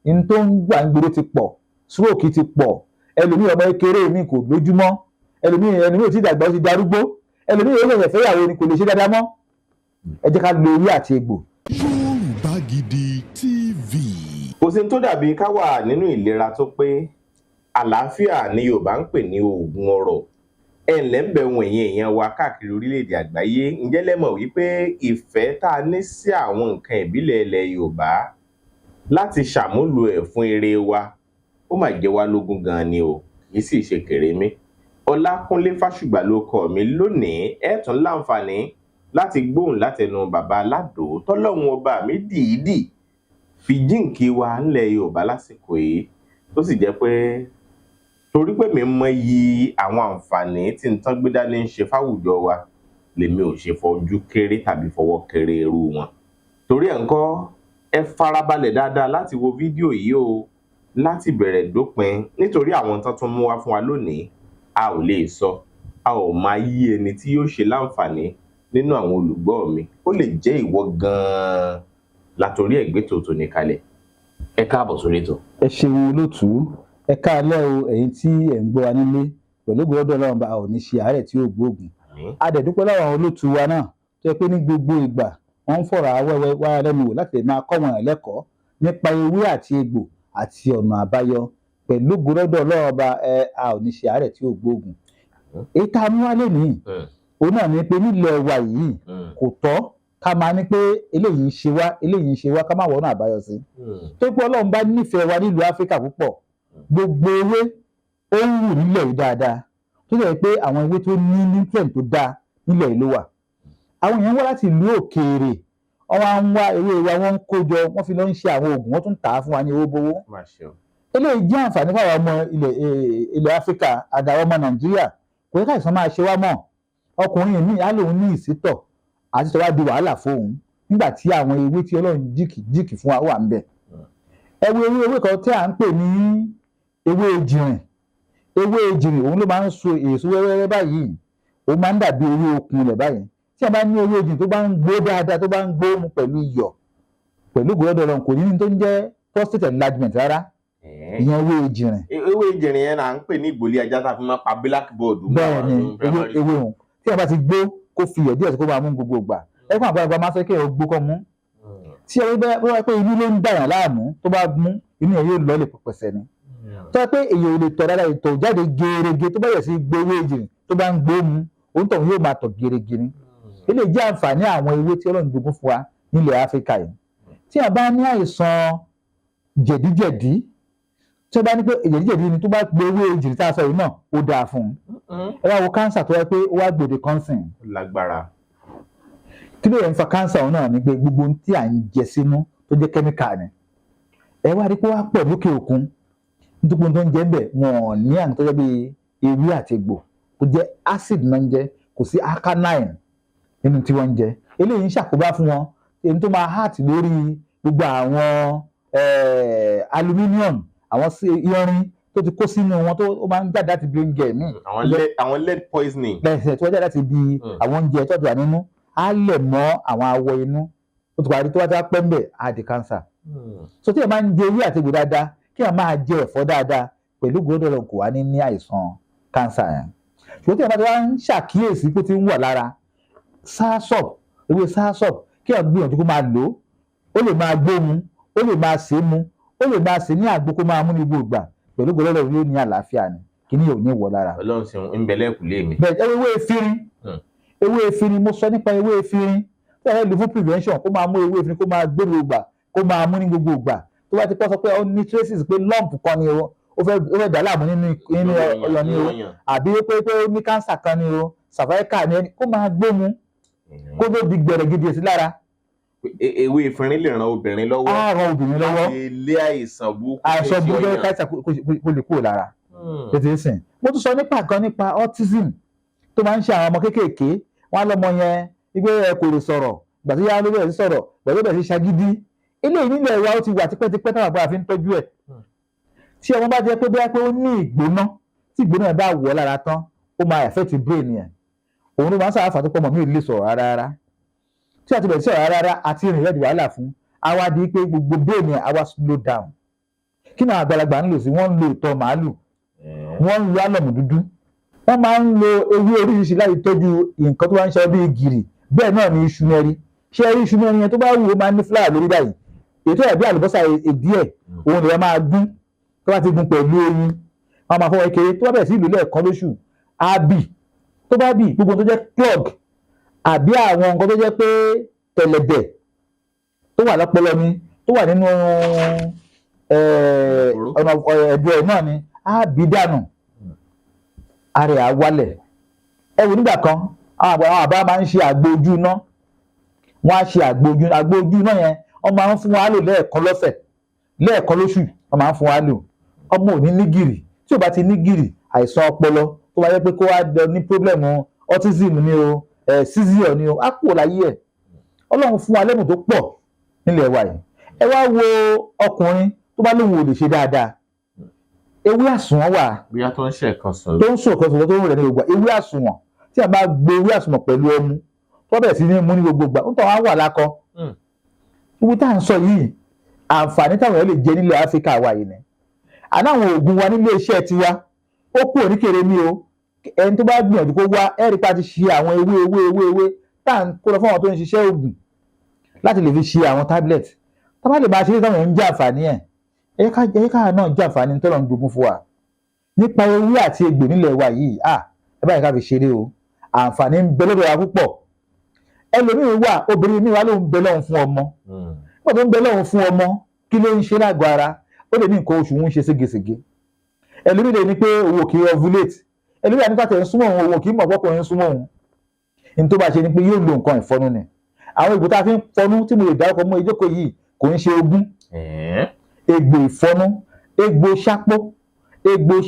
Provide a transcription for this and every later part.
in tó ń gbà ń gbòòrò ti pọ̀, stroke ti pọ̀, ẹlòmíì ọmọ kékeré mi kò lójúmọ́, ẹlòmíì tí dàgbà ó ti darúgbó, ẹlòmíì ó lè fẹ́yàwó ni kò lè ṣe dáadáa mọ́. Ẹ jẹ́ ká lo ewé àti egbò. Yorùbá Gidi TV. Kò sí tó dàbí ká wà nínú ìlera tó pé àlàáfíà ni Yorùbá ń pè ní oògùn ọrọ̀. Ẹ ǹlẹ́ ń bẹ̀ wọ̀n èèyàn wa káàkiri orílẹ̀-èdè àgbáyé. Ǹjẹ́ lẹ mọ̀ wípé ìfẹ́ tá a ní sí àwọn nǹkan ìbílẹ̀ ilẹ̀ Yorùbá láti ṣàmúlò ẹ̀ fún ire wa ó mà jẹ́ wá lógún gan ni o, kì í sì ṣe kèrémí. Ọlákúnlé Fásùgbà ló kọ mi lónìí. Ẹ tún láǹfààní láti gbóhùn látẹnu bàbá aládò tọ́lọ́run ọba mi dìídì fi jíǹkí wa ńlẹ̀ Yorùbá lásìkò yìí, tó sì jẹ́ pé torí pé mi mọ iyì àwọn àǹfààní tí n tán gbé dání ń ṣe fáwùjọ wa lèmi ò ṣe fojú kéré tàbí fọwọ́ kéré irú wọn. Torí ẹ̀ ńkọ́, ẹ farabalẹ̀ dáadáa láti wo fídíò yìí o láti bẹ̀rẹ̀ dópin, nítorí àwọn tán tún mú wá fún wa lónìí a ò lè sọ, a ò máa yí ẹni tí yóò ṣe láǹfààní nínú àwọn olùgbọ́ mi. Ó lè jẹ́ ìwọ gan-an látòrí ẹ̀gbẹ́ tòótọ́ ní kalẹ̀. Ẹ káàbọ̀ sórí ètò. Ẹ ṣeun olóòtú, ẹ káalẹ́ o ẹ̀yin tí ẹ̀ ń gbọ́ wa nílé, pẹ̀lú gbọ́dọ̀ Ọlọ́run bá ò ní ṣe àárẹ̀ tí ó gbóògùn. A dẹ̀ dúpẹ́ lọ́wọ́ àwọn olóòtú wa náà tó yẹ pé ní gbogbo ìgbà wọ́n ń fọ̀rọ̀ awẹ́wẹ́ wá lẹ́nu wò láti máa kọ́ wọn lẹ́kọ̀ọ́ nípa ewé àti egbò àti ọ̀nà àbáyọ. Pẹ̀lú gbọ́dọ̀ Ọlọ́run bá a ò ní ṣe àárẹ̀ tí ó gbóògùn. Èyí tá a mú wá lénìí, òun náà ni pé nílẹ̀ wa yìí kò tọ́ ká máa ní pé eléyìí ń ṣe wá ká má wọ́nà àbáyọ sí. Tó pé Ọlọ́run bá nífẹ̀ẹ́ wa nílùú Áfíríkà púpọ̀, gbogbo ewé ó ń wù nílẹ̀ yìí dáadáa, tó jẹ́ pé àwọn ewé tó ní nutrient tó dáa nílẹ̀ yìí ló wà. Àwọn èèyàn wá láti ìlú òkèèrè, wọ́n wá ń wá ewé wa, wọ́n ń kó jọ, wọ́n fi lọ ń ṣe àwọn oògùn, wọ́n tún tà á fún wa ní owó bówó. Eléyìí jẹ́ àǹfààní fún àwọn ọmọ ilẹ̀ Áfíríkà àtàwọn ọmọ Nàìjíríà. Kò yẹ káìsàn máa ṣe wá mọ́. Ọkùnrin míì á lòun ní ìsítọ̀ àti tó wá di wàhálà fóun nígbà tí àwọn ewé tí Ọlọ́run jìkì fún wa wà ń bẹ̀. Ewé kan tí à ń pè ní ewé ejìrìn. Ewé ejìrìn òun ló máa ń so èso wẹ́wẹ́wẹ́ báyìí, òun máa ń dàbí ewé okun ilẹ̀ báyìí. Tí a bá ní ewé ejìrìn tó bá ń gbó dáadáa, tó bá ń gbó mu pẹ̀lú iyọ̀, pẹ̀lú gbọ́dọ̀ Ọlọ́run, kò ní tó ń jẹ́ prostate enlargement rárá. Ìyẹn ewé ejìrìn. Ewé ejìrìn yẹn là ń pè ní ìgbòlí ajá tá a fi máa pa blackboard. Bẹ́ẹ̀ni, ewé òun tí a bá ti gbó kó fi iyọ̀ díẹ̀ sí kó máa mú gbogbo ìgbà. Ẹ̀gbọ́n àgbàlagbà máa fẹ́ kí ẹ gbó kọ́ mú. Tí ẹ bá pé inú ló ń dàyàn láàmú, tó bá mú inú yẹn yóò lọ lè pẹ̀pẹ̀sẹ̀ ni. Tó yẹ pé èyí ò lè tọ̀ dáadáa, ìtọ̀ jáde gerege, tó bá yẹ sí gbé ewé ejìrìn tó bá ń gbó mu, òun tọ̀ yóò máa tọ̀ gerege ni. Eléyìí jẹ́ àǹfààní àwọn ewé tí Ọlọ́run jogún fún wa nílẹ̀ Áfíríkà yìí. Tí a bá ní àìsàn jẹ̀díjẹ̀dí, tí ó bá ní pé jẹ̀díjẹ̀dí ni, tó bá gbé ewé ejìrìn tá a sọ yìí náà ó dáa fún un. Ẹ wá wo kánsà tó yẹ pé ó wá gbòde kọ́nsìn. Lágbára. Kí ló yẹ ń fa kánsà òun náà ni pé gbogbo ohun tí à ń jẹ sínú tó jẹ́ kẹ́míkà ni. Ẹ wá rí pé wá pọ̀ lókè òkun, nítorí tó ń jẹ́ ń bẹ̀ wọn ò ní àmì tó jẹ́ bí ewé àti egbò, tó jẹ́ acid náà ń jẹ, kò sí alkaline nínú tí wọ́n ń jẹ. Eléyìí ń ṣàkóbá fún wọn, èyí tó máa hàt lórí gbogbo àwọn aluminium, àwọn irin tó ti kó sínú wọn tó máa ń jáde láti bí oúnjẹ míì. Àwọn lead poisoning. Bẹ́ẹ̀ tó jáde láti bí àwọn oúnjẹ tó wà nínú, á lẹ̀ mọ́ àwọn awọ inú, ó ti parí tó wá pẹ́ ń bẹ̀ á di cancer. So tí ẹ máa ń jẹ ewé àti egbò dáadáa, kí ẹ máa jẹ ẹ̀fọ́ dáadáa, pẹ̀lú gbọ́dọ̀ Ọlọ́run kò wá ní àìsàn cancer yẹn. Ṣùgbọ́n tí ẹ bá ti wá ń ṣàkíyèsí pé tí ń wà lára soursop, ewé soursop, kí ẹ gbìyànjú kó máa lò ó lè máa gbó mu, ó lè máa sè é mu, ó lè máa sè ní àgbo kó máa mú ní gbogbo ìgbà, pẹ̀lú gbọ́dọ̀ Ọlọ́run yóò ní àlàáfíà ni, kí ni yóò ní wọ lára. Ọlọ́run sì ń bẹ lẹ́kùlé mi. Bẹ́ẹ̀ ewé efirin, ewé efirin, mo sọ nípa ewé efirin tí ẹ lò fún prevention, kó máa mú ewé efirin kó máa gbé ní gbogbo ìgbà, kó máa mú ní gbogbo ìgbà. Tó bá ti pọ́ sọ pé ó ní traces pé lump kan ni ó fẹ́ dà láàmú nínú ọyàn ni o, àbí pé ó ní cancer kan ni o, cervical ni, kó máa gbé mu, kó tó di gbẹ̀rẹ̀ gidi sí lára. Ewé efirin lè ran obìnrin lọ́wọ́. Á ran obìnrin lọ́wọ́. Láti lé àìsàn burúkú. Àìsàn burúkú káìsà kó lè kúrò lára. Tètè sìn. Mo tún sọ nípa autism tó máa ń ṣe àwọn ọmọ kéékèèké. Wọ́n á lọ́mọ yẹn wípé ẹ kò lè sọ̀rọ̀, ìgbà tó yá ló bẹ̀rẹ̀ sí sọ̀rọ̀, ìgbà tó bẹ̀rẹ̀ sí ṣagídí. Eléyìí nílẹ̀ wa ó ti wà tipẹ́tipẹ́ táwọn àgbà fi ń tọ́jú ẹ̀. Tí ọmọ bá jẹ́ pé bóyá pé ó ní ìgbóná, tí ìgbóná yẹn bá wọ̀ lára tán, ó máa affect brain yẹn. Òun ló máa ń sábà fà tó pọ̀ mọ́ mi ò lè sọ̀rọ̀ rárá. Tí a ti bẹ̀rẹ̀ sí ọ̀rọ̀ rárá àti ìrìn rẹ̀ di wàhálà fún, àwa di pé gbogbo brain yẹn àwa slow down. kí náà àgbàlagbà ń lò sí wọ́n ń lo ìtọ̀ màálù wọ́n ń lo álọ̀mù dúdú wọ́n máa ń lo ewé oríṣiríṣi láti tọ́jú nǹkan tó bá ń ṣe bíi gìrì bẹ́ẹ̀ náà ni iṣu mẹ́rí ṣé iṣu mẹ́rí yẹn tó bá wù ó máa ń ní fúláwà lórí báyìí ètò ẹ̀ bí àlùbọ́sà èdí ẹ̀ òun lè máa gún tó bá ti gún pẹ̀lú oyin wọ́n máa fọwọ́ kéré tó bá bẹ̀rẹ̀ sí ìlú lẹ́ẹ̀kan lóṣù á bì tó bá bì gbogbo tó jẹ́ clog àbí àwọn nǹkan tó jẹ́ pé tẹ̀lẹ̀dẹ̀ tó wà lọ́pọlọ ni tó wà nínú ọ̀nà ẹ̀dọ̀ ẹ̀ náà ni á bì dànù ara ẹ̀ á wálẹ̀ ẹ wò nígbà kan àwọn àbá máa ń ṣe àgbo ojú iná wọ́n á ṣe àgbo ojú iná yẹn wọ́n máa ń fún wa lò lẹ́ẹ̀kan lọ́sẹ̀ lẹ́ẹ̀kan lóṣù wọ́n máa ń fún wa lò ọmọ ò ní ní gìrì tí ò bá ti ní gìrì àìsàn ọpọlọ tó wáyé pé kó wá ní pírọ́blẹ̀mù autism ni o seizure ni o á kúrò láyé ẹ̀ ọlọ́run fún wa lẹ́bùn tó pọ̀ nílẹ̀ wa yìí ẹ wá wo ọkùnrin tó bá lóun ò lè ṣe dáadáa ewé àsùnwọ̀n wà bóyá tó ń ṣe ẹ̀kan sọ̀rọ̀ tó ń ṣòkan sọ̀rọ̀ tó ń rẹ̀ ní gbogbo ewé àsùnwọ̀n tí a bá gbé ewé àsùnwọ̀n pẹ̀lú ẹmu tó bẹ̀rẹ̀ sí ní mú ní gbogbo gbà ń tọ́ wá wà lákọ ibi tá à ń sọ yìí àǹfààní táwọn èèyàn lè jẹ nílẹ̀ Áfíríkà wa yìí ni àná àwọn oògùn wa nílé iṣẹ́ tiwa ó kú oníkèrè ní o ẹni tó bá gbìyànjú kó wá ẹ̀rí pa ti ṣe àwọn ewé tá à ń kó lọ fún àwọn tó ń ṣiṣẹ́ oògùn láti lè fi ṣe àwọn tablet tá bá lè máa ṣe é táwọn èèyàn ń jẹ àǹfààní ẹ̀ ẹ̀yẹ́ káà náà jẹ àǹfààní tọ́lọ̀ ń jogún fún wa nípa ewé àti egbò nílẹ̀ wa yìí ẹ báyìí ká fi ṣeré o àǹfààní ń bẹ lọ́dọ̀ wa púpọ̀ ẹlòmíín wà obìnrin mi wà ló ń bẹ lọ́hùn fún ọmọ wọ́n tó ń bẹ lọ́hùn fún ọmọ kí ló ń ṣe lágọ̀ọ́ ara ó lè ní nǹkan oṣù ń ṣe ségesège ẹlòmíín lè ní pé owó kì í ovulate ẹlòmíín àti pàtẹ́ ń súnmọ́ òun owó kì í mọ̀ pọ́kùnrin ń súnmọ́ òun ní tó bá ṣe ni pé yóò lo nǹkan ìfọnu ni àwọn ìgbò tá a fi ń fọnú tí mo lè dárúkọ mọ́ ìjókòó yìí kò ń ṣe ogún egbò ìfọnú egbò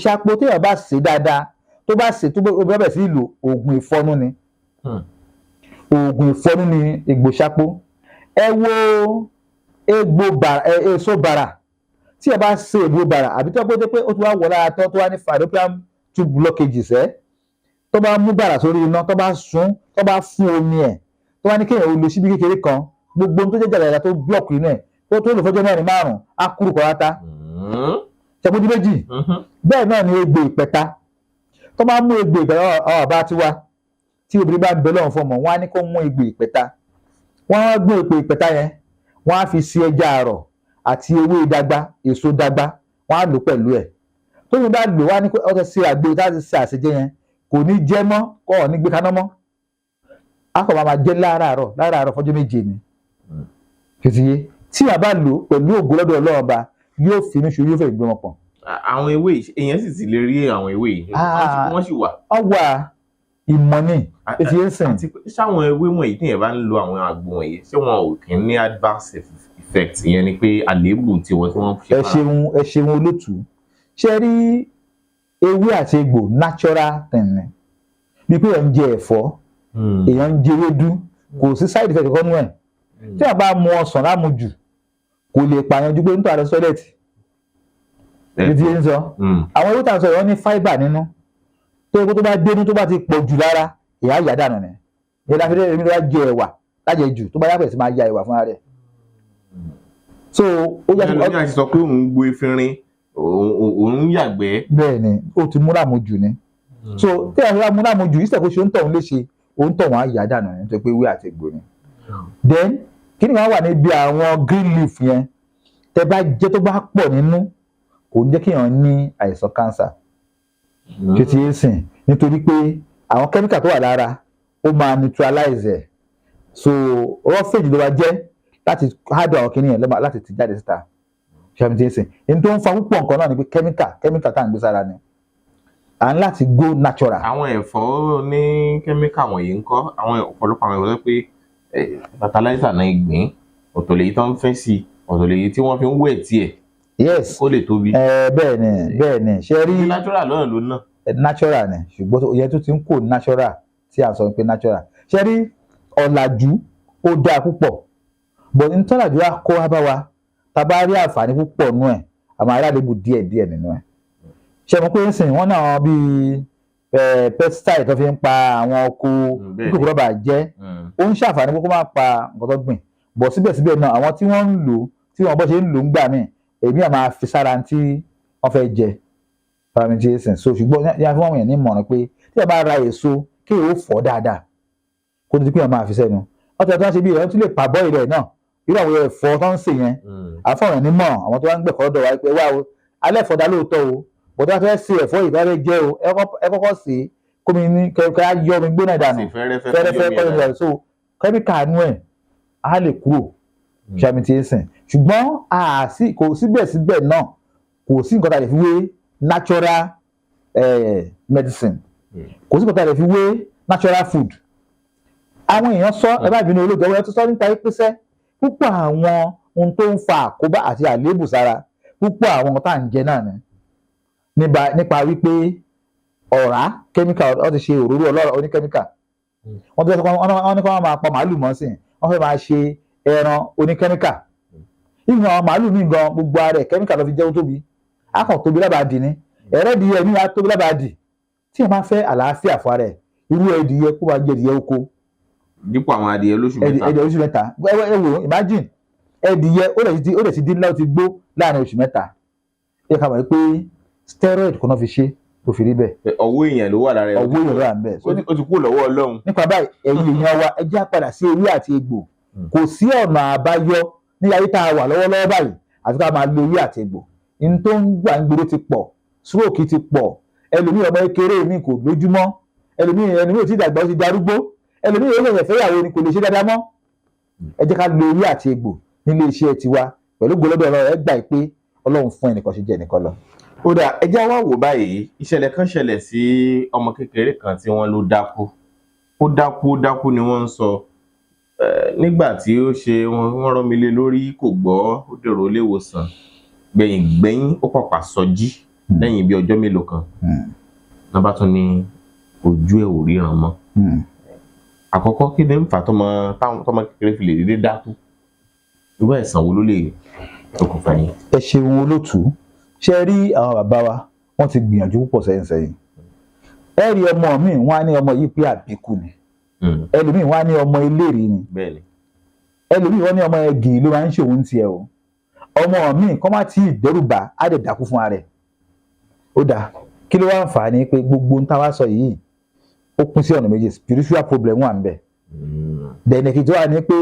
ṣápó tí èèyàn bá sè dáadáa tó bá sè tó bá bẹ̀ sí ìlò oògùn ìfọnú ni oògùn ìfọnú ni egbò ṣápó ẹ wo egbò èso bàrà tí ẹ bá ṣe egbò bàrà àbí tó pé ó ti wá wọ lára tán tó wá ní fallopian tube blockages tó bá mú bàrà sórí iná tó bá sún tó bá fún omi ẹ̀ tó wá ní kéèyàn ó lo síbí kékeré kan gbogbo ohun tó jẹ́ jàdàdà tó block inú ẹ̀ tó lò fọ́jọ́ mẹ́rin márùn-ún á kúrò kọ́rátá ṣàkójú méjì bẹ́ẹ̀ náà ni egbò ìpẹ̀ta tó bá mú egbò ìpẹ̀ta àwọn àbá tiwa tí obìnrin bá ń bẹ lọ́wọ́ fún ọmọ wọn á ní kó mú egbò ìpẹ̀ta wọ́n á gbé egbò ìpẹ̀ta yẹn wọ́n á fi sí ẹja àrọ̀ àti ewé dàgbà èso dàgbà wọ́n á lò pẹ̀lú ẹ̀ tó yìí bá lò wá ní pé ọtí sí àgbo láti ṣe àṣejẹ yẹn kò ní jẹ́ mọ́ kọ́ ọ̀ ní gbé kaná mọ́ á kọ̀ máa jẹ́ láràárọ̀ fọ́jọ́ méje ni kìtìyé tí a bá lò pẹ̀lú ògo lọ́dọ̀ Ọlọ́run ọba yóò fi inú ṣorí yóò fẹ́ gbé wọn pọ̀. àwọn ewé èèyàn sì ti lè rí àwọn ewé yìí wọ́n sì wà. ọwà ìmọ̀ ni ètí ẹ̀ sìn. àti sáwọn ewé wọ̀nyí tí èèyàn bá ń lo àwọn àgbo wọ̀nyí ṣé wọn ò kì í ní adverse effect ìyẹn ni pé àléébù tiwọn tí wọ́n ṣe ẹ ṣeun olótùú ṣe rí ewé àti egbò natural thing ni bí pé èèyàn ń jẹ ẹ̀fọ́ èèyàn ń jẹ ewédú kò sí side effect kankan nù ẹ̀ tí a bá mu ọsàn lámujù kò lè pààyàn ju pé nítorí àrẹ sọ́lẹ̀tì ìdí ń sọ àwọn ewé tàn sọ ìwọ́n ní fáíbà nínú tó yẹ kó tó bá dénú tó bá ti pọ̀ jù lára ìyá ìyá dànù ni ìyá láfi èmi ló bá jẹ ẹ̀wà lájẹ jù tó bá yàpẹ̀ sí máa ya ẹ̀wà fúnra rẹ̀ so ó yà sí ọdún àti sọ pé òun gbó efinrin òun yàgbẹ́. bẹ́ẹ̀ ni ó ti mú lámujù ni so tí àwọn ìyá mú lámujù ìṣẹ̀kó ṣe ń tọ̀ ń léṣe òun tọ̀ wọ́n á yà dànù ni nítorí pé ewé àti egbò ni then kí ni wọ́n wà níbi àwọn green leaf yẹn tẹ bá jẹ tó bá pọ̀ nínú kò ní jẹ́ kí èèyàn ní àìsàn cancer títí ẹ̀ sìn nítorí pé àwọn chemical tó wà lára ó máa neutralize ẹ̀ so roughage ló wá jẹ́ láti hádùn àwọn kìnìyàn lọ́mọ láti ti jáde síta ṣàmì tí ẹ̀ sìn èyí tó ń fa púpọ̀ nǹkan náà ni pé chemical tá à ń gbé sára ni à ń láti go natural. àwọn ẹ̀fọ́ ní chemical wọ̀nyí ń kọ́ àwọn ọ̀pọ̀lọpọ̀ àwọn ẹ̀fọ́ pé fertilizer náà gbìn ọ̀tọ̀ lèyí tó ń fẹ́ sí ọ̀tọ̀ lèyí tí wọ́n fi ń wẹ̀ tiẹ̀. yes kó lè tóbi. bẹ́ẹ̀ ni ṣe rí natural lọ́nà ló ná. natural ni ṣùgbọ́n ìyẹn tó ti ń kó natural tí a sọ pé natural ṣe rí ọ̀làjú ó dáa púpọ̀ but ntọ́làjú á kó wá bá wa tá a bá rí àǹfààní púpọ̀ nú ẹ̀ àmọ́ aráàlú díẹ̀ nínú ẹ̀ ṣe mọ̀ pé ń sìn wọ́n náà bíi pesticide tó fi ń pa àwọn oko kòkòrò bá jẹ́ ó ń ṣàǹfààní pé kó má pa nǹkan tó gbìn bọ̀ síbẹ̀síbẹ̀ náà àwọn tí wọ́n ń lò tí wọ́n bọ́ ṣe ń lò ń gbà míì èmi à máa fi sára tí wọ́n fẹ́ jẹ paramediation. So ṣùgbọ́n yá fún àwọn èèyàn ní ìmọ̀ràn pé tí ẹ bá ra èso kí ẹ ó fọ̀ dáadáa kó tó pé ẹ máa fi sẹ́nu wọ́n ti ẹ̀ tó ń ṣe bí ẹ̀ tún lè pàbọ́ ìrẹ̀ náà irú àwọn ẹ̀fọ́ tó ń sè yẹn àfọ̀ràn nímọ̀ àwọn tó wá ń gbẹ̀kọ́ lọ́dọ̀ wa pé wá o alẹ́ ẹ̀fọ́ dá lóòótọ́ o bọ̀dọ̀ wá fẹ́ sè ẹ̀fọ́ yìí fẹ́ jẹ́ o ẹ kọ́kọ́ sè é kó mi ní kẹ́kẹ́ á yọ omi gbóná dànù fẹ́rẹ́fẹ́ kọ́ mi so kẹ́míkà nú ẹ̀ á lè kúrò paramediation ṣùgbọ́n kò síbẹ̀síbẹ̀ náà kò sí nǹkan tá a lè fi wé natural medicine kò sí nǹkan tá a lè fi wé natural food àwọn èèyàn sọ ẹ bá ìbínú olóògbé wọn tó sọ nípa pípẹ́sẹ́ púpọ̀ àwọn ohun tó ń fa àkóbá àti àléébù sára púpọ̀ àwọn ohun tá à ń jẹ náà ni nípa wípé ọ̀rá kẹ́míkà wọ́n ti ṣe òróró ọlọ́rọ̀ oníkẹ́míkà wọ́n ti fẹ́ wọ́n ní kí wọ́n máa pa màálù mọ́ sí wọ́n fẹ́ máa ṣe ẹran oníkẹ́míkà ìgbìmọ̀ àwọn màálù míì gan gbogbo ara ẹ̀ kẹ́míkà ló fi jẹ́ ó tóbi á kàn tóbi lábàádì ni ẹ̀rẹ́dìyẹ ní á tóbi lábàádì tí ẹ máa fẹ́ àlàáfíà fún ara ẹ̀ irú ẹ̀dìyẹ kó máa jẹ ẹ̀dìyẹ oko dípò àwọn adìyẹ lóṣù mẹ́ta ẹ̀dìyẹ oṣù mẹ́ta ẹ wò imagine ẹ̀dìyẹ ó lè ti dín ńlá ó ti gbó láàrin oṣù mẹ́ta ẹ ká mọ̀ pé steroid kò náà fi ṣe tó fi rí bẹ́ẹ̀. ọwọ́ èèyàn ló wà lára ẹ̀ ọwọ́ èèyàn ló wà ń bẹ̀. ó ti kú lọ́wọ́ Ọlọ́run. nípa báyìí ẹ̀yin èèyàn wa ẹ jẹ́ á padà sí ewé àti egbò kò sí ọ̀nà àbáyọ ní ayé tá a wà lọ́wọ́lọ́wọ́ báyìí àti ká máa lo ewé àti egbò ní tó ń gbà ń gbèrò ti pọ̀ stroke ti pọ̀ ẹlòmíì ọmọ kékeré mi kò lójúmọ́ ẹlòmíì ò tí dàgbà ó ti darúgbó ẹlòmíì ó lè fẹ́yàwó ni kò lè ṣe dáadáa mọ́ ẹ jẹ́ ká lo ewé àti egbò nílé iṣẹ́ tiwa pẹ̀lú gbọ́lọ́dọ̀ ọ̀rọ̀ ẹ gbà pé Ọlọ́run fún ẹnìkan ṣe jẹ́ ẹnìkan lọ. ó dà ẹ jẹ́ wá wò báyìí ìṣẹ̀lẹ̀ kan ṣẹlẹ̀ sí ọmọ kékeré kan tí wọ́n ló dákú ni wọ́n ń sọ nígbà tí ó ṣe wọ́n rán mi lé lórí kò gbọ́ ó dèrò ilé ìwòsàn gbẹ̀yìn ó pàpà sọjí lẹ́yìn bí ọjọ́ mélòó kan náà bá tún ní ojú ẹ̀ ò ríran mọ́ àkọ́kọ́ kí ni ń fà tọmọ kékeré fi lè dédé dákú irú àìsàn wo ló lè okùnfà yìí. ẹ ṣeun olótùú ṣe rí àwọn bàbá wa wọ́n ti gbìyànjú púpọ̀ sẹ́yìn ẹ rí ọmọ mi wọ́n á ní ọmọ yìí pé àbíkú ni ẹlòmíì wọ́n á ní ọmọ eléèrè ni ẹlòmíì wọ́n ní ọmọ ẹgì ló máa ń ṣe òun tiẹ̀ o ọmọ mi kọ́ má tí ì dẹ́rùbà á dẹ̀ dákú fún ara ẹ̀ ó dáa kí ló wá ń fà á ní pé gbogbo ń tá wá sọ yìí ó pín sí ọ̀nà méjì spiritual problem wà ń bẹ̀ dẹ̀nẹ̀kì tó wà ní pé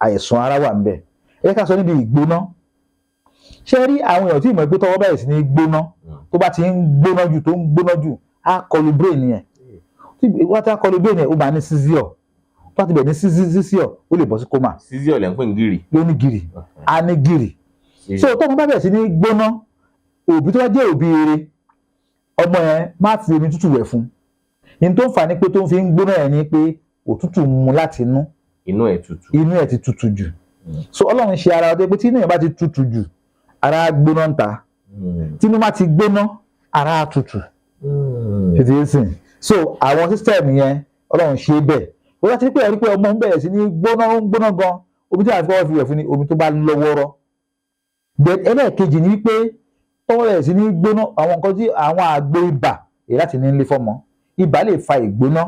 àìsàn ara wà ń bẹ̀ ẹ ká sọ níbi ìgbóná ṣé rí àwọn èèyàn tí ìmọ̀ ẹgbẹ́ tọwọ́ bẹ̀rẹ̀ sí ní gbóná tó bá ti ń gbóná jù tó ń gbóná jù á kọlu brain yẹn tí wọ́n ti á kọlu brain yẹn ó máa ní seizure tó bá ti bẹ̀rẹ̀ ní seizure ó lè bọ́ sí coma. seizure lẹ́ ń pè ní gìrì. ló ní gìrì á ní gìrì so tó ń bá bẹ̀rẹ̀ sí ní gbóná òbí tó bá jẹ́ òbí rere ọmọ yẹn má fi omi tútù wẹ̀ fún ní tó ń fà ní pé tó ń fi ń gbóná yẹn ni pé òtútù mu láti inú ẹ̀ ti tutù jù so Ọlọ́run ṣe ara ọdẹ pé tí inú yẹn bá ti tutù jù ara gbóná ń ta tí inú bá ti gbóná ara tutù ṣètì yẹn sìn so àwọn system yẹn Ọlọ́run ṣe bẹ́ẹ̀ ó láti rí pé ẹ̀rí pé ọmọ ń bẹ̀rẹ̀ sí ní gbóná gan omi tí a fi ọwọ́ fi wẹ̀ fún ni omi tó bá lọ́wọ́rọ́ ẹlẹ́ẹ̀kejì ni pé tọ́wọ́ rẹ̀ sí ní gbóná àwọn nǹkan tí àwọn àgbo ibà èyí láti ní ilé fọ́mọ ibà lè fa ìgbóná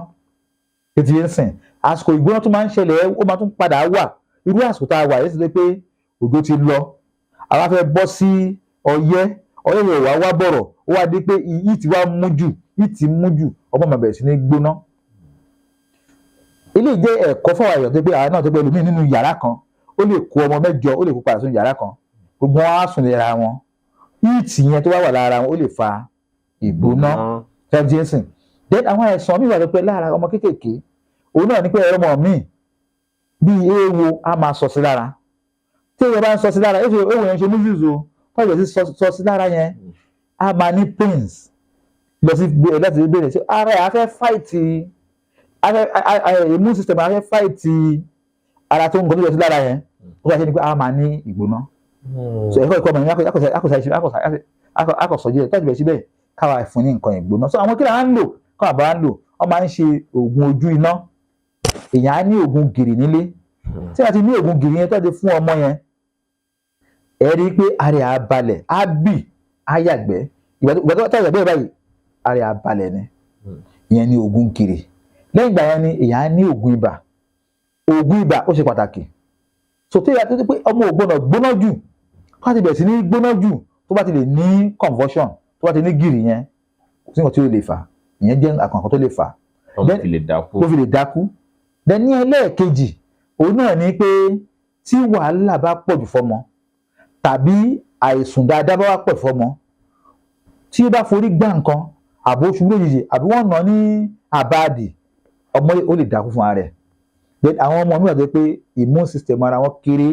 ṣètì yẹn sìn àsìkò ìgbóná tó máa ń ṣẹlẹ̀ ó máa tún padà wà irú àsìkò tá a wà yẹn ti dé pé òjò ti lọ àwa fẹ́ bọ́ sí ọyẹ́ yẹn wá bọ̀rọ̀ ó wá dé pé yìí ti wá mú jù ọmọ máa bẹ̀rẹ̀ sí ní gbóná. ilé jẹ́ ẹ̀kọ́ fún àwọn èèyàn tó pé àwọn náà tó pé ẹlòmíì nínú yàrá kan ó lè kó ọmọ mẹ́jọ ó lè kó padà sínú yàrá kan gbogbo wọn á sùn lára wọn yìí yẹn tó wà lára wọn ó lè fa ìgbóná tẹ́tíẹ́sìn. then àwọn àìsàn mi wà tó pé lára ọmọ kéékèèké òun náà ní pé ọmọ mi bíi éwo á máa sọ sí lára tí èèyàn bá ń sọ sí lára éwo yẹn ṣe measles o wọ́n sì sọ sí lára yẹn á máa ní pains lọ sí láti bẹ̀rẹ̀ sí ara ẹ̀ á fẹ́ fight immune system á fẹ́ fight ara tó ń gbọ́dọ̀ sí lára yẹn ó fẹ́ ṣe ni pé á máa ní ìgbóná so ẹ̀kọ́ ọmọ yẹn akọ̀sọ̀ jẹ́ tọ́jú bẹ̀ síbẹ̀ káwa fún ní nǹkan ìgbóná so àwọn kí là ń lò káwa bá ń lò wọ́n máa ń ṣe oògùn ojú iná èèyàn á ní oògùn gìrì nílé tí a ti ní oògùn gìrì yẹn tọ́jú fún ọmọ yẹn ẹ rí i pé ara ẹ̀ á balẹ̀ á bì á yàgbẹ́ ìgbà tó yàgbẹ́ báyìí ara ẹ̀ á balẹ̀ ni ìyẹn ní oògùn gìrì lẹ́yìn ìgbà yẹn ni èèyàn á ní oògùn ibà ó ṣe pàtàkì so tí a ti pé ọmọ ò gbọ́dọ̀ gbóná jù tó bá ti bẹ̀rẹ̀ sí ní gbóná jù tó bá ti lè ní convulsion tó bá ti ní gìrì yẹn kò sí nǹkan tí ó lè fà ìyẹn jẹ́ àkànkàn tó lè fà tó fi lè dákú. tó fi lè dákú. then ní ẹlẹ́ẹ̀kejì òun náà ni pé tí wàhálà bá pọ̀ jù fọ́mọ tàbí àìsùn dáadáa bá wà pọ̀ fọ́mọ tí ó bá forí gbá nǹkan àbò oṣù lójijì àbí wọ́n nà ní àbáàdì ọmọ ó lè dákú fún ara rẹ̀. then àwọn ọmọ mi wà tó pé immune system ara wọn kéré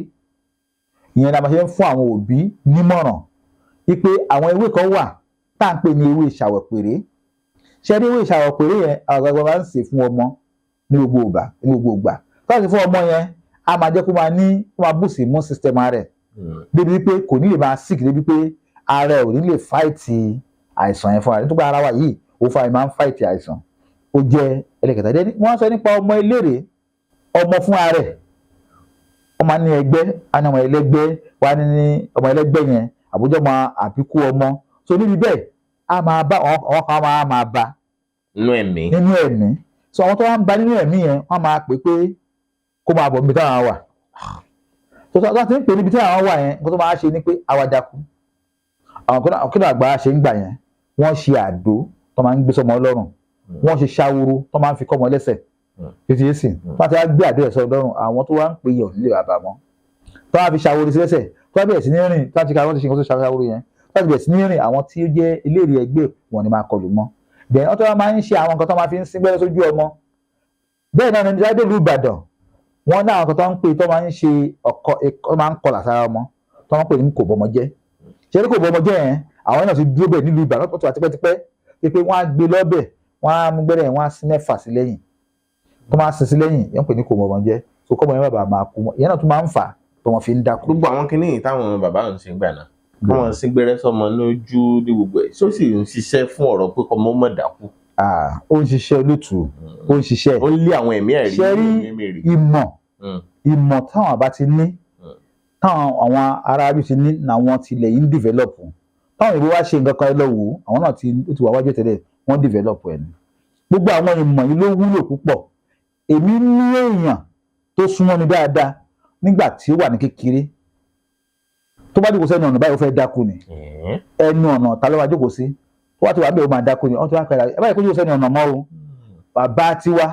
ìyẹn la máa ṣe ń fún àwọn òbí nímọ̀ràn wípé àwọn ewé kan wà tá à ń pè ní ewé ìṣàwọ̀pèrè ṣe rí ewé ìṣàwọ̀pèrè yẹn àwọn àgbàgbà máa ń ṣe fún ọmọ ní gbogbo ìgbà tó àti fún ọmọ yẹn a máa jẹ́ kó máa boost immune system ara rẹ̀ débi wípé kò ní lè máa sick débi pé ara ẹ̀ ò ní lè fight àìsàn yẹn fún ara rẹ̀ nítorí ara wa yìí ó fa ìmáa ń fight àìsàn ó jẹ́ ẹlẹ́kẹ̀ta dé wọ́n sọ nípa ọmọ eléré ọmọ fún ara rẹ̀ wọ́n máa ní ẹgbẹ́ àní ọmọ ẹlẹ́gbẹ́ wà ní ọmọ ẹlẹ́gbẹ́ yẹn àbújá ọmọ àbíkú ọmọ so níbi bẹ́ẹ̀ a máa bá àwọn kan máa bá nínú ẹ̀mí so àwọn tó wá ń ba nínú ẹ̀mí yẹn wọ́n máa pè pé kó máa bọ̀ níbi táwọn wà tó tó ti ń pè níbi táwọn wà yẹn nǹkan tó máa ṣe ni pé àwa dákú àwọn kí ló àgbà ṣe ń gbà yẹn wọ́n ṣe àdó tó máa ń gbé sọmọ ọlọ́run wọ́n ṣe ṣáwúrú tó máa ń fi kọ́mọ lẹ́sẹ̀ títí yé sìn wọ́n ti wá gbé àdó ẹ̀ sọ ọlọ́run àwọn tó wá ń pè yàn nílé bàbá wọn tó wá fi ṣáwúrú sí lẹ́sẹ̀ tó wá bẹ̀rẹ̀ sí ní rìn tó wá ti ka wọ́n ti ṣe nǹkan tó ṣáwúrú yẹn tó wá bẹ̀rẹ̀ sí ní rìn àwọn tí ó jẹ́ eléré ẹgbẹ́ wọn ni máa kọlù mọ́ bẹ́ẹ̀ wọ́n tó wá máa ń ṣe àwọn nǹkan tó máa fi ń sín gbẹ́rẹ́ sójú ọmọ bẹ́ẹ̀ náà ní ìdílé Ìbàdàn wọ́n ní àwọn kan tó ń pè tó máa ń ṣe ọkọ máa ń kọlà sára ọmọ tó máa ń pè ní kò bọ́mọ jẹ́ ṣé ní kò bọ́mọ jẹ́ yẹn àwọn náà ti dúró bẹ̀ nílùú Ìbàdàn tó wà tipẹ́tipẹ́ pé wọ́n á gbé lọ́bẹ̀ wọ́n á mú gbẹ́rẹ́ wọ́n á sí mẹ́fà sí lẹ́yìn tó máa sin sí lẹ́yìn yẹn ń pè ní kò bọ́mọ jẹ́ so kọ́mọ yẹn bàbá máa kú mọ́ ìyẹn náà tún máa ń fà tó wọn fi ń dákú. gbogbo àwọn kinní táwọn bàbá ń ṣe gbà náà wọn sí gbẹ́rẹ́ sọmọ lójú ní gbogbo ẹ̀ tó sì ń ṣiṣẹ́ fún ọ̀rọ̀ pé kọ́mọ mọ̀ dákú. ó ń ṣiṣẹ́ olótùú ó ń ṣiṣẹ́ ó ń lé àwọn ẹ̀mí ẹ̀rí ìmọ̀ táwọn àbá ti ní táwọn àwọn aráàlú ti ní làwọn tilẹ̀ yìí ń develop táwọn ìbí wá ṣe nǹkan kan lọ́wọ́ àwọn náà ó ti wà wájú tẹ́lẹ̀ wọ́n develop ẹ̀ ní gbogbo àwọn ìmọ̀ yìí ló wúlò púpọ̀ èmi ní èèyàn tó súnmọ́ mi dáadáa nígbà tí ó wà ní kékeré tó bá jókòó sẹ́nu ọ̀nà báyìí ó fẹ́ dákú ni ẹnu ọ̀nà ta ló máa jókòó sí tó wá ti wà bẹ́ẹ̀ ó máa dákú ni wọ́n ti wá kẹ́ra ẹ báyìí kó jókòó sẹ́nu ọ̀nà mọ́ o bàbá tiwa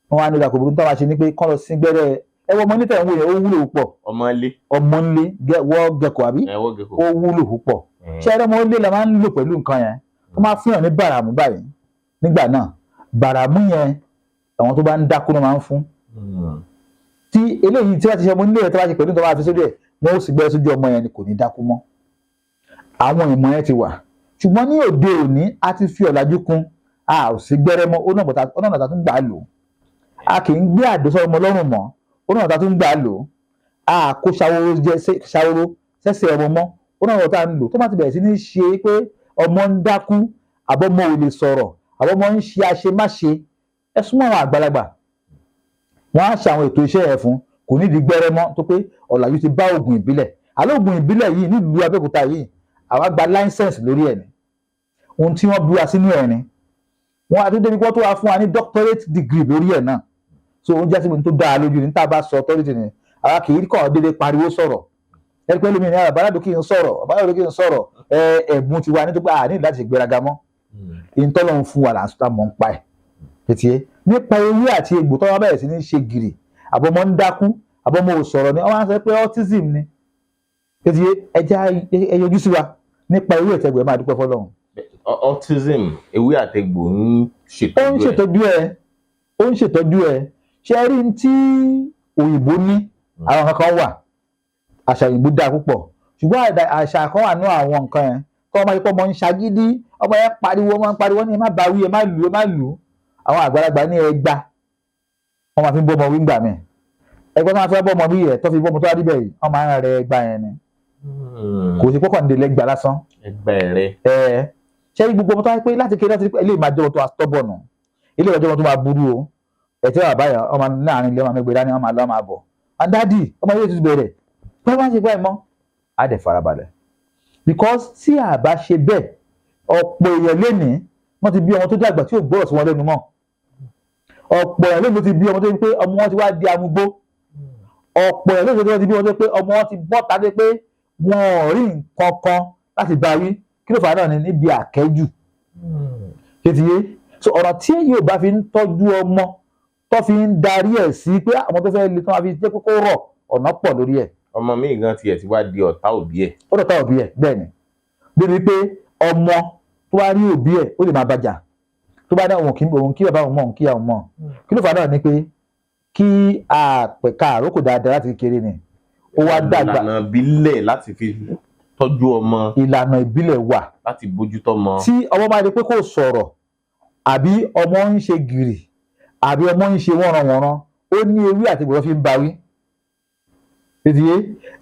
wọn wá ní ìdàkọ̀ burúkú tó wá ṣe ni pé kọ́ lọ sí gbẹ́rẹ́ ẹwọ́ ọmọ níta ìwé yẹn ó wúlò púpọ̀ ọmọ nlé wọ́ gẹ̀kọ̀ àbí ó wúlò púpọ̀ ṣé ẹ̀rọ ọmọ nlé la máa ń lò pẹ̀lú nǹkan yẹn tó máa fún yàn ní bàràmù báyìí nígbà náà bàràmù yẹn àwọn tó bá ń dákú náà máa ń fún tí eléyìí tí wọ́n ti ṣe ọmọ nílé rẹ̀ tó bá ṣe pẹ̀lú tó bá fi sójú ẹ̀ wọ́n ó sì gbẹ́rẹ́ sójú ọmọ yẹn ni kò ní dákú mọ́ àwọn ìmọ̀ yẹn ti wà ṣùgbọ́n ní òde òní a ti fi ọ̀làjú kún a ò sí gbẹ́rẹ́ mọ́ ó náà tó ń gbà lò a kì í gbé àdósọ ọmọ lọ́rùn mọ́ ó náà tó ń gbà lò a kó ṣàwòrò sẹ́sẹ̀ ọmọ mọ́ ó náà tó ń lò tó bá ti bẹ̀rẹ̀ sí ní ṣe pé ọmọ ń dákú àbọ̀mọ ò lè sọ̀rọ̀ àbọ̀mọ ń ṣe àṣemáṣe ẹ súnmọ́ àwọn àgbàlagbà wọ́n á ṣe àwọn ètò iṣẹ́ ẹ̀ fún kò ní di gbẹ́rẹ́ mọ́ tó pé ọ̀làjú ti bá oògùn ìbílẹ̀ àlọ́ oògùn ìbílẹ̀ yìí nílùú Abẹ́òkúta yìí àwa gba láísẹ̀nsì lórí ẹ̀ ni ohun tí wọ́n bí wa sínú ẹ̀ ni wọ́n àti débi pọ́ tó wá fún wa ní doctorate degree lórí ẹ̀ náà so oúnjẹ sí mi tó dáa lójú ní tá a bá sọ authority ni àwa kì í kọ́ dédé pariwo sọ̀rọ̀ ẹ pẹ́ lómi ní àbáládò kì í sọ̀rọ̀ ẹ̀bùn ti wá nítorí pé àní láti gbéraga mọ́ ìtọ́lọ́run fún wa là ń sọ mọ́ ń pa ẹ̀ pétié nípa ewé àti egbò tó wá bẹ̀rẹ̀ sí ní ṣe gìrì àbọ̀mọ́ ń dákú àbọ̀mọ́ ò sọ̀rọ̀ ni wọ́n máa ń sọ pé autism ni pétié ẹ yọjú sí wa nípa ewé àti egbò ẹ máa dúpẹ́ fọlọ́run. autism ewé àti egbò ń ṣètọ́jú ẹ ṣe rí n tí òyìnbó ní àwọn kankan wà àṣà òyìnbó dáa púpọ̀ ṣùgbọ́n àṣà kan wà ní àwọn nǹkan yẹn tó ọmọ yìí pọ̀ mọ́ ń ṣagídí ọmọ yẹn pariwo ní ẹ má bá wí ẹ má lù ú àwọn àgbàlagbà ní ẹgbà wọn máa fi ń bọ́ ọmọ wí gbà mí ẹgbẹ́ máa fẹ́ bọ́ ọmọ wí yẹ tó fi bọ́ ọmọ tó wá níbẹ̀ yìí wọ́n máa ń rẹ ẹgbà yẹn ni kò sí pọ́kàn nílẹ̀ ẹgbà lásán ṣé gbogbo ọmọ tó wá pé láti kéré láti ilé ìmájọ́ tó wá stọ́bọ̀nù ilé ìwájọ́ tó máa burú o ẹ̀tẹ́ wà báyà ọmọ láàrin ilé ọmọ mẹ́gbẹ̀ẹ́ dání ọmọ àlọ́ máa bọ̀ àdádì ọmọ yóò ti bẹ̀rẹ̀ pé wọ́n ṣe gbá ìmọ̀ á dẹ̀ farabalẹ̀ because tí a bá ṣe bẹ́ẹ̀ ọ̀pọ̀ èèyàn lénìí wọ́n ti bí ọmọ tó dàgbà tí ò gbọ́rọ̀ sí wọn lẹ́nu mọ́ ọ̀pọ̀ èèyàn lénìí ti bí ọmọ tó ti pé ọmọ wọn ti wá di amúgbó ọ̀pọ̀ èèyàn lénìí ti bí ọmọ tó pé ọmọ wọn ti bọ́ tàbí pé wọn ò rí nǹkan kan láti bá wí kí ló fà á náà ni níbi àkẹ́jù ṣé ti yé so ọ̀rọ̀ tí yóò bá fi ń tọ́jú ọmọ tó fi ń darí ẹ̀ sí pé àwọn tó fẹ́ le tó máa fi jẹ́ kókó rọ̀ ọ̀nà pọ̀ lórí ẹ̀. ọmọ mi gan tiẹ̀ ti wá di ọ̀tá òbí ẹ̀. ó dọ̀tá òbí ẹ̀ bẹ́ẹ̀ ni débi pé ọmọ tó bá rí òbí ẹ̀ ó lè máa bàjà tó bá ní òun kí bàbá òun mọ̀ òun kí àwọn mọ̀ kí ló fà á náà ni pé kí àpẹ̀ka àrókò dáadáa láti kékeré ni ó wá dàgbà. ìlànà ìbílẹ̀ láti fi tọ́jú ọmọ. ìlànà ìbílẹ̀ wà láti bójútó ọmọ. tí ọmọ máa di pé kò sọ̀rọ̀ àbí ọmọ ń ṣe gìrì àbí ọmọ ń ṣe wọ́nranwọ̀nran ó ní ewé àti ìgbọ̀rọ̀ fi ń bawí. Èdìyẹ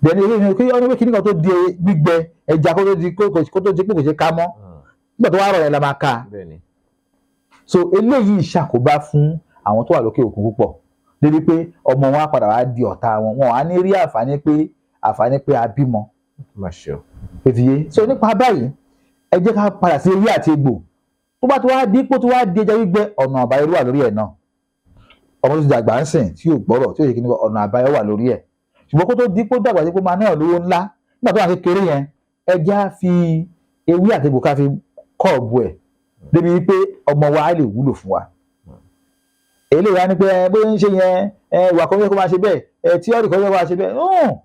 dẹ̀ni ewé ni kí ọ́n ní kíní kan tó di gbígbẹ ẹja kó tó di pé kò ṣe ká mọ́ nígbà tó wá rọ̀ yẹn la máa ká. So eléyìí ṣàkóbá fún àwọn tó wà lókè òkun púpọ̀ débi pé ọmọ wọn á padà wá di ọ̀tá wọn á ní rí àǹfààní pé a bímọ. Èdìyẹ so nípa báyìí ẹ jẹ́ ká padà sí ewé àti egbò tó bá tó wá dípò tó wá di ẹja gbígbẹ ọ̀nà àbáyọ wà lórí ẹ̀ náà ọmọ tó ti dàgbà ń sìn tí yóò gbọ́rọ̀ tí yóò ṣe kí ni ọ̀nà àbáyọ wà lórí ẹ̀ ṣùgbọ́n kó tó dípò dàgbà dípò máa náà lówó ńlá nígbà tó wà kékeré yẹn ẹja fi ewé àti egbò ká fi kọ́ ọ̀bù ẹ̀ débi wípé ọmọ wa á lè wúlò fún wa. èlé wa ni pé bóyá ń ṣe yẹn ìwà kan yẹ kó máa ṣe bẹ́ẹ̀ tíọ́rì kan yẹ kó máa ṣe bẹ́ẹ̀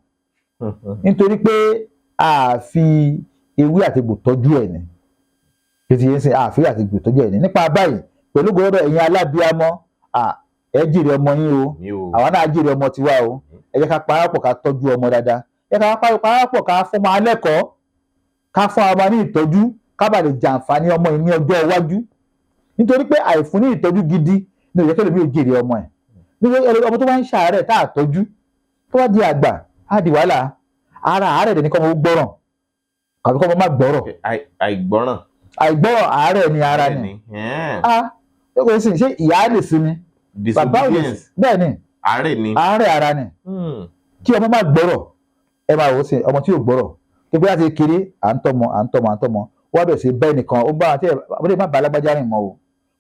nítorí pé a fi ewé àti egbò tọ́jú ẹ̀ ni títí yẹn sìn àfíà àti egbò tọ́jú ẹ̀ ni nípa báyìí pẹ̀lú gbọ́dọ̀ ẹ̀yin alábíamọ́ ẹ jèrè ọmọ yín o àwa náà jèrè ọmọ tiwa o ẹ jẹ́ ká parapọ̀ ká tọ́jú ọmọ dáadáa ẹ ká parapọ̀ ká fún ọmọ alẹ́kọ̀ọ́ ká fún ọmọ ní ìtọ́jú ká bàa lè jàǹfààní ọmọ yìí ní ọjọ́ iwájú nítorí pé àìfún ní ìtọ́jú gidi ní òye kẹlẹ́mi ò jèrè ọmọ ẹ̀ nítorí ọmọ tó bá ń ṣàárẹ̀ tá a tọ́jú tó bá di àgbà á di wàhálà ara àárẹ̀ dẹ̀ ní kọ́ ọmọ gbọ́ràn àbí kọ́ ọmọ má gbọ́rọ̀. àìgbọ́ràn àárẹ̀ ni ara ni yóò kọ́ sí ṣé ìyá lè sinmi bàbá ò lè sinmi bẹ́ẹ̀ ni àárẹ̀ ara ni kí ọmọ má gbọ́rọ̀ ẹ máa wò ó sí ọmọ tí yóò gbọ́rọ̀ pé láti kéré à ń tọ́mọ wọ́n bẹ̀rẹ̀ sí bẹ́ẹ̀ nìkan ó bá àti ọmọdé má bàa alágbájá rìn mọ́ o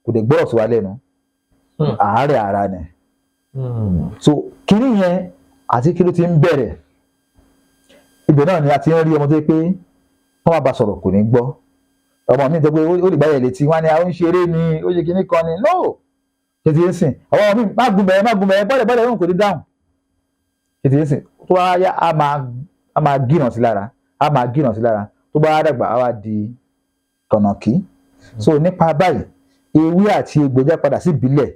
kò dé gbọ́rọ̀ sí wa lẹ́nu àárẹ̀ ara ni so kiri yẹn àti kí ló ti ń bẹ̀rẹ̀ ibẹ̀ náà ni a ti ń rí ọmọ tó yẹ pé wọ́n máa bá sọ̀rọ̀ kò ní gbọ́ ọmọ mi tó pé ó lè gbáyẹ̀ létí wọn ni àwọn ń ṣeré ni ó ṣe kíní kan ni no tètè ń sìn àwọn ọmọ mi má gun bẹ̀rẹ̀ bọ́lẹ̀ òun kò ní dáhùn tètè ń sìn tó wá yá a máa gíràn sí lára tó bá dàgbà á wá di kànáàkì so nípa báyìí ewé àti egbò jẹ́ padà sí ìbílẹ̀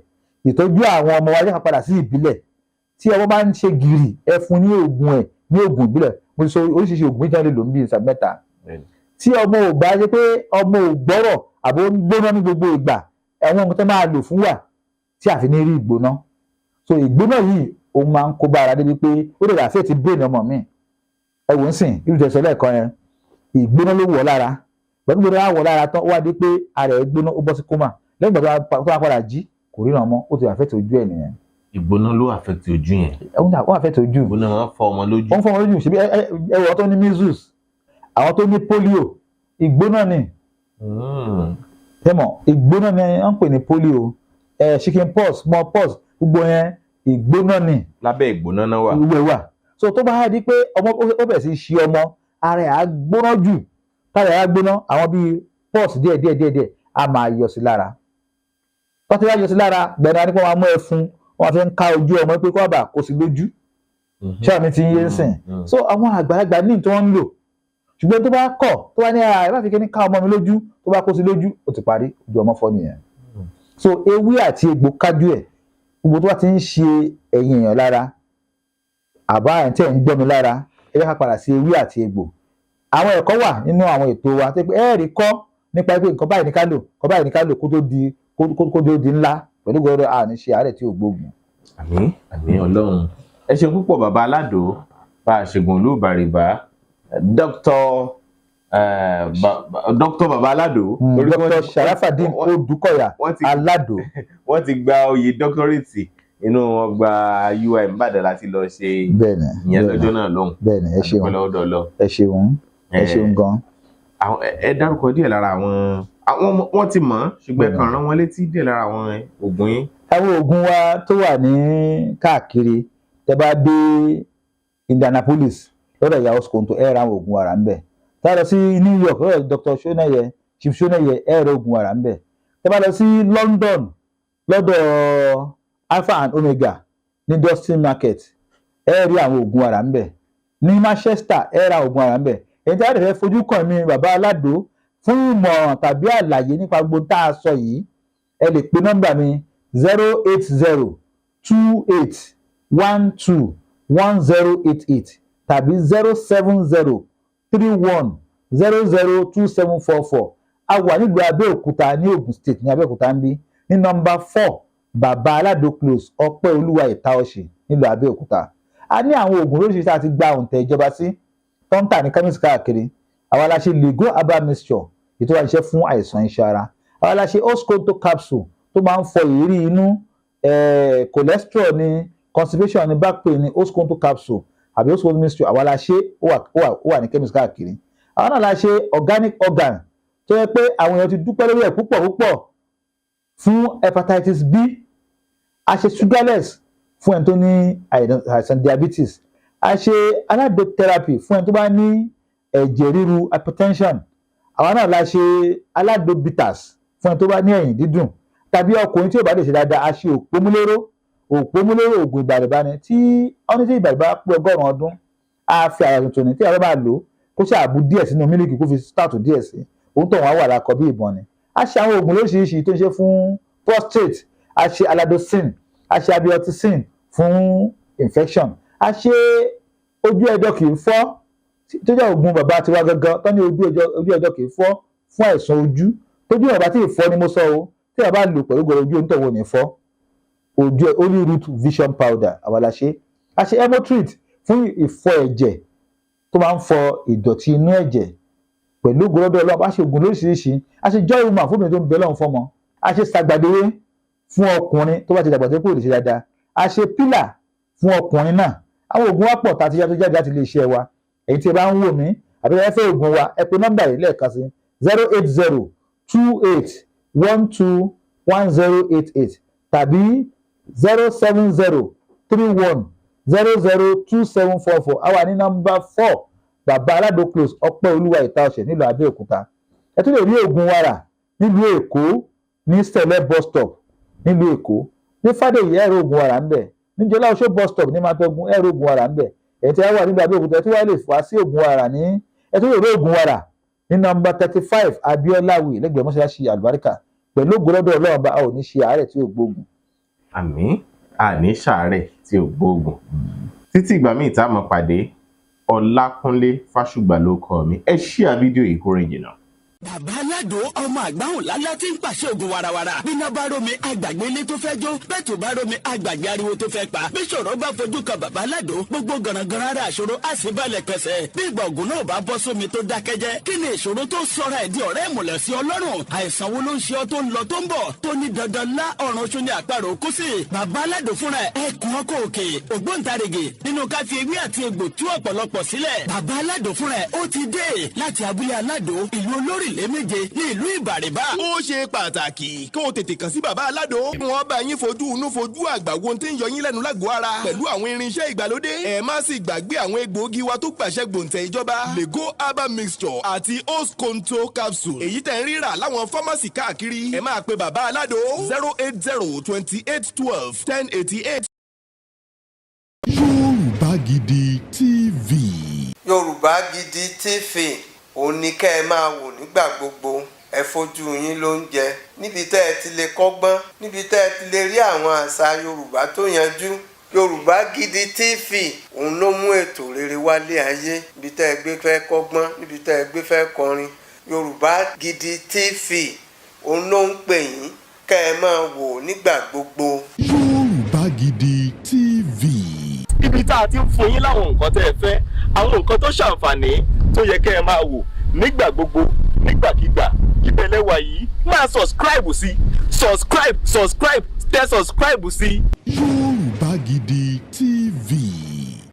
ìtọ́jú àwọn ọmọ wa jẹ́ padà sí ìbílẹ̀ tí ọmọ bá ń ṣe gìrì ẹ fún ní oògùn ìbílẹ̀ mo ti sọ oríṣiríṣi oògùn méjì lè lò ń bí ìsà mẹ́ta tí ọmọ ò bá yẹ pé ọmọ ò gbọ́rọ̀ àbò ń gbóná ní gbogbo ìgbà ẹ̀wọ̀n nǹkan tó máa lò fún wà tí àfi ní rí ìgbóná so ìgbóná yìí òun máa ń kó bá ara débi pé ó lè ràfẹ́ ti brain ọmọ mi ẹ wò ń sìn irú ìjọsọ lẹ́ẹ̀kan yẹn ìgbóná ló wọ̀ lára pẹ̀lú gbóná wọ̀ lára tán ó wá dé pé ara ẹ̀ gbóná ó bọ́ sí kómà lẹ́yìn ìgbà tó wá padà jí kò ríran mọ́ ó ti àfẹ́tì ojú ẹ̀ nìyẹn. ìgbóná ló àfẹ́tì ojú yẹn. ó àfẹ́tì ojú. ìgbóná máa ń fọ ọmọ lójú. ó ń fọ ọmọ lójú ṣebí ẹwọ tó ní measles àwọn tó ní polio ìgbóná ni. tẹ́mọ̀ ìgbóná ni wọ́n ń pè ní polio chicken pox small pox gbogbo yẹn ìgbóná ni. lábẹ́ ìgbóná náà wà. ìwé wà so tó bá di pé ọmọ ó bẹ̀rẹ̀ sí ṣe ọmọ ara ẹ̀ á gbóná jù tára ẹ̀ á gbóná àwọn bíi pox díẹ̀ á máa yọ sí lára wọ́n ti wá yọ sí lára bẹ̀rẹ̀ nípa wọn mú ẹfun wọn fi ń ká ojú ọmọ pé kó bà kó sí lójú ṣé àmì ti ń yé ń sìn so àwọn àgbàlagbà ní tí wọ́n ń lò ṣùgbọ́n tó bá kọ̀ tó bá ní ẹ bá fi kíní ká ọmọ mi lójú tó bá kó sí lójú ó ti parí ojú ọmọ fọ́ nìyẹn so ewé àti egbò kájú ẹ̀ gbogbo tó bá ti ń ṣe ẹ̀yìn èèyàn lára àbá ẹ̀ tí ẹ̀ ń gbọ́ mi lára ẹ ká padà sí ewé àti egbò àwọn ẹ̀kọ́ wà nínú àwọn ètò wa tó pé ẹ̀ẹ́rì kọ́ nípa pé nǹkan báyìí ní ká lò kó tó di ńlá pẹ̀lú gbọ́dọ̀ àní ṣe àárẹ̀ tí ò gbógun. àmín Ọlọ́run ẹ ṣe púpọ̀ bàbá aládò bá a ṣègùn olúbàrìbá dókítà bàbá aládò. dókítà Sharafadeen Odùkọ̀yà aládò. wọ́n ti gba oyè dọ́kítọ́rẹ́tì inú ọgbà UIM Ìbàdàn láti lọ ṣe ìyẹn lọ́jọ́ náà lọ́hùn. bẹ́ẹ̀ni ẹ ṣeun gan. ẹ dárúkọ díẹ̀ lára àwọn wọ́n ti mọ̀ ṣùgbọ́n kàn rán wọn létí díẹ̀ lára àwọn oògùn yín. àwọn oògùn wa tó wà ní káàkiri tẹ́ bá dé Indianapolis lọ́dọ̀ ìyá Oskonto ẹ ra àwọn oògùn wàrà ń bẹ̀. Tá a lọ sí New York lọ́dọ̀ Dr. Shoneye Chief Shoneye ẹ ra oògùn wàrà ń bẹ̀. Tá a bá lọ sí London lọ́dọ̀ Alpha and Omega ní Dustin Market ẹ rí àwọn oògùn wàrà ń bẹ̀. Ní Manchester ẹ ra oògùn wàrà ń bẹ̀. Èyí tí a lè fẹ́ fojú kàn mí bàbá Aládò fún ìmọ̀ràn tàbí àlàyé nípa gbogbo tá a sọ yìí ẹ lè pe nọ́mbà mi 08028121088 tàbí 07031002744. A wà nílùú Abẹ́òkúta ní Ògùn State ní Abẹ́òkúta ń bí ní nọ́mbà 4 Bàbá Aládò Close Ọpẹ́ Olúwa Ìtaọ̀ṣì nílùú Abẹ́òkúta. A ní àwọn oògùn oríṣiríṣi àti gba òǹtẹ̀ ìjọba sí tó ń tà ní chemist káàkiri. Àwa la ṣe Lego herbal mixture ètò àṣẹ fún àìsàn iṣan ara. Àwa la ṣe Oskonto capsule tó máa ń fọ èérí inú, cholesterol ní, constipation ní, back pain ní, Oskonto capsule àbí Oskonto mixture. Àwa la ṣe ó wà ní chemist káàkiri. Àwa náà la ṣe organic organ tó yẹ pé àwọn èèyàn ti dúpẹ́ lórí ẹ̀ púpọ̀ fún hepatitis B. A ṣe sugarless fún ẹni tó ní àìsàn diabetes. A ṣe aládò therapy fún ẹni tó bá ní ẹ̀jẹ̀ ríru hypertension. Àwa náà la ṣe aládò bitters fún ẹni tó bá ní ẹ̀yìn dídùn tàbí ọkùnrin tí ò bá lè ṣe dáadáa. A ṣe òpómúléró oògùn ìbàrìbáni tí ọ́n ní tí ìbàrìbá pé 100 ọdún a fi àyà tuntun ní tí a bá lò kó ṣàbù díẹ̀ sínú mílíkì kó fi start díẹ̀ sí òun tó wọn wà lákọ bí ìbọn ni. A ṣe àwọn oògùn lóríṣiríṣi tó ń ṣe fún prostate. A ṣe aladocin, a ṣe abioticin fún infection. A ṣe ojú ẹjọ́ kìí fọ́ tó jẹ́ oògùn bàbá tiwa gangan tó ní ojú ẹjọ́ kìí fọ́ fún àìsàn ojú tójú bàbá tí ì fọ́ ni mo sọ o tí a bá lò pẹ̀lú gbọ́dọ̀ ojú onítọ̀wọ́ ní fọ́. Ojú Holy Root Vision Powder àwa la ṣe. A ṣe Hemotreat fún ìfọ ẹ̀jẹ̀ tó máa ń fọ ìdọ̀tí inú ẹ̀jẹ̀ pẹ̀lú gbọ́dọ̀ Ọlọ́run. A ṣe oògùn lóríṣiríṣi. A ṣe Joy Woman fún obìnrin tó ń bẹ Ọlọ́run fọ́mọ. A ṣe Sàgbàdéwé fún ọkùnrin tó bá ti dàgbà tó kò lè ṣe dáadáa. A ṣe Pillar fún ọkùnrin náà. Àwọn oògùn wa pọ̀ tá a ti yá tó jáde láti ilé iṣẹ́ wa. Èyí tí ẹ bá ń wò mí àbí ẹ fẹ́ oògùn wa ẹ pe nọ́mbà yìí lẹ́ẹ̀kan sí 08028121088 tàbí 07031002744. A wà ní nọ́mbà 4 Bàbá Aládò Close Ọpẹ́ Olúwa Ìtaọ̀ṣì nílùú Abẹ́òkúta. Ẹ tún lè rí oògùn wa rà nílùú Èkó ní Sẹ̀lẹ̀ bus stop nílùú Èkó. Ní Fádèyí ẹ̀rọ oògùn wa rà ń bẹ̀. Ní Jọlá Oṣó bus stop ní Màtọ́gún ẹ̀rọ oògùn wa rà ń bẹ̀. Ẹ̀ tí a wà nílùú Abẹ́òkúta ẹ tí wàá lè fà sí oògùn wa rà ní ẹ tún lè rí oògùn wa rà ní nọ́mbà 35 Abiola Way lẹ́gbẹ̀ẹ́ mọ́ṣáláṣí Àlùbáríkà. Pẹ̀lú ògbólọ́dọ̀ Ọlọ́run bá a ò ní ṣe àárẹ̀ tí ò gbóògùn. Àmín. Àní ṣàárẹ̀ tí ò gbóògùn. Títí ìgbà míì tá a máa pàdé, Ọlákúnlé Fásùgbà ló kọ mi. Ẹ share fídíò yìí kó rìn jìnnà. Bàbá Aládò ọmọ àgbáhùn lálá tí ń pàṣẹ ògùn warawara. Bíná bá rómi àgbàgbé ilé tó fẹ́ jó. Bẹ́ẹ̀ tó bá rómi àgbàgbé ariwo tó fẹ́ pa. Bí ṣòro bá fojú kan Bàbá Aládò, gbogbo gànàgànà ara àṣòro á sì balẹ̀ pẹ̀sẹ̀. Bí ìgbà ògùn náà bá bọ́ sómi tó dákẹ́jẹ́. Kí ni ìṣòro tó sọra ẹ̀ di ọ̀rẹ́ ìmùlẹ̀ sí Ọlọ́run? Àìsàn wo ló ń ṣe ọ tó ń lọ tó ń bọ̀? Tó ní dandan lá ọ̀run oṣù ní àparò kú sí. Bàbá Aládò fúnra ẹ̀ kún ọkọ̀ òkè. Ògbóǹtarìgì nínú ká fi ewé àti egbò tú ọ̀pọ̀lọpọ̀ sílẹ̀. Bàbá Aládò fúnra ẹ̀ ó ti dé láti abúlé Aládò ìlú Olórílé méje ní ìlú Ìbàrìbà. Ó ṣe pàtàkì kí o tètè kàn sí Bàbá Aládò. Wọ́n bá yín fojú inú fojú àgbà wo tí ń yọ yín lẹ́nu lágọ̀ọ́ ara pẹ̀lú àwọn irinṣẹ́ ìgbàlódé. Ẹ má sì gbàgbé àwọn egbòogi wa tó gbàṣẹ gbòǹtẹ̀ ìjọba. Lego herbal mixture àti Oskonto capsule. Èyí tẹ̀ ń rírà láwọn fámásì káàkiri. Ẹ máa pe Bàbá Aládò 08028121088. Yorùbá Gidi TV. Yorùbá Gidi TV òun ni kẹ́ ẹ máa wò nígbà gbogbo. Ẹ fojú yín ló ń jẹ níbi tẹ́ ẹ ti lè kọ́gbọ́n, níbi tẹ́ ẹ ti lè rí àwọn àṣà Yorùbá tó yanjú. Yorùbá Gidi TV òun ló mú ètò rere wálé ayé. Níbi tẹ́ ẹ gbé fẹ́ kọ́gbọ́n, níbi tẹ́ ẹ gbé fẹ́ kọrin. Yorùbá Gidi TV òun ló ń pè yín kẹ́ ẹ máa wò nígbà gbogbo. Yorùbá Gidi TV. Ibi tá a ti ń fún yín láwọn nǹkan tẹ́ ẹ fẹ́, àwọn nǹkan tó ṣàǹfààní tó yẹ kẹ́ ẹ máa wò nígbà gbogbo nígbàkigbà. Ìbẹ̀lẹ̀ wà yìí máa subscribe sí tẹ subscribe sí. Yorùbá